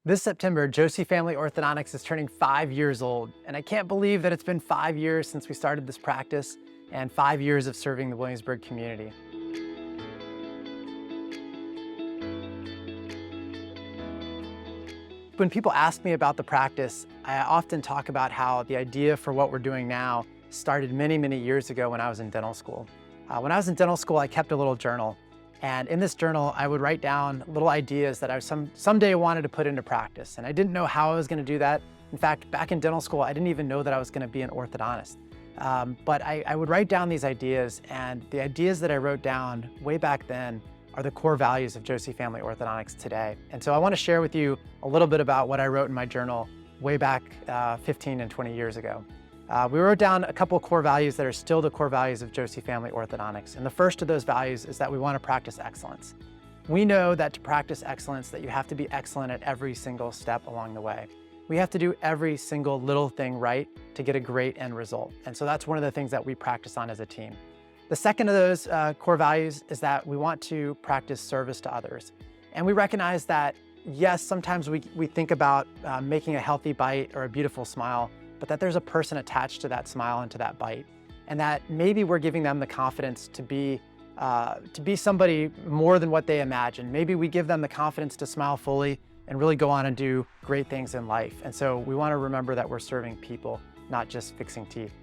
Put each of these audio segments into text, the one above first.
This September, Joosse Family Orthodontics is turning 5 years old, and I can't believe that it's been 5 years since we started this practice and 5 years of serving the Williamsburg community. When people ask me about the practice, I often talk about how the idea for what we're doing now started many, many years ago when I was in dental school. When I was in dental school, I kept a little journal. And in this journal, I would write down little ideas that I someday wanted to put into practice. And I didn't know how I was going to do that. In fact, back in dental school, I didn't even know that I was going to be an orthodontist. But I would write down these ideas, and the ideas that I wrote down way back then are the core values of Joosse Family Orthodontics today. And so I want to share with you a little bit about what I wrote in my journal way back 15 and 20 years ago. We wrote down a couple of core values that are still the core values of Joosse Family Orthodontics. And the first of those values is that we want to practice excellence. We know that to practice excellence, that you have to be excellent at every single step along the way. We have to do every single little thing right to get a great end result. And so that's one of the things that we practice on as a team. The second of those core values is that we want to practice service to others. And we recognize that, yes, sometimes we think about making a healthy bite or a beautiful smile, but that there's a person attached to that smile and to that bite. And that maybe we're giving them the confidence to be somebody more than what they imagine. Maybe we give them the confidence to smile fully and really go on and do great things in life. And so we want to remember that we're serving people, not just fixing teeth.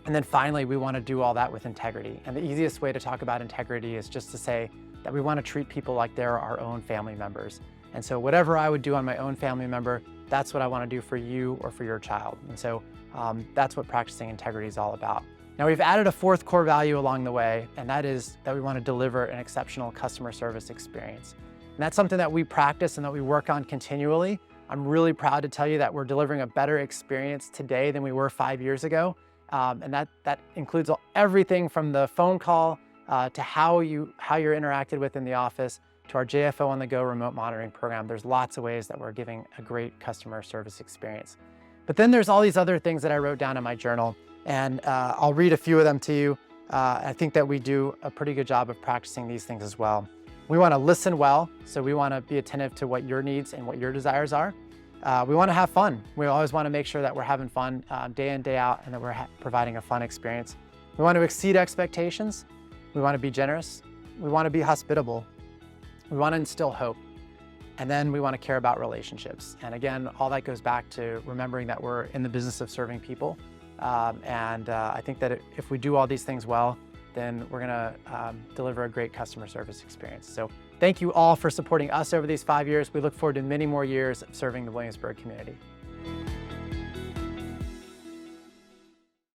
And then finally, we want to do all that with integrity. And the easiest way to talk about integrity is just to say that we want to treat people like they're our own family members. And so whatever I would do on my own family member, that's what I want to do for you or for your child. And so that's what practicing integrity is all about. Now, we've added a fourth core value along the way, and that is that we want to deliver an exceptional customer service experience. And that's something that we practice and that we work on continually. I'm really proud to tell you that we're delivering a better experience today than we were 5 years ago. And that includes everything from the phone call to how you're interacted with in the office, to our JFO on the go remote monitoring program. There's lots of ways that we're giving a great customer service experience. But then there's all these other things that I wrote down in my journal, and I'll read a few of them to you. I think that we do a pretty good job of practicing these things as well. We want to listen well, so we want to be attentive to what your needs and what your desires are. We want to have fun. We always want to make sure that we're having fun day in, day out, and that we're providing a fun experience. We want to exceed expectations. We want to be generous. We want to be hospitable. We want to instill hope. And then we want to care about relationships. And again, all that goes back to remembering that we're in the business of serving people. I think that if we do all these things well, then we're going to deliver a great customer service experience. So thank you all for supporting us over these 5 years. We look forward to many more years of serving the Williamsburg community.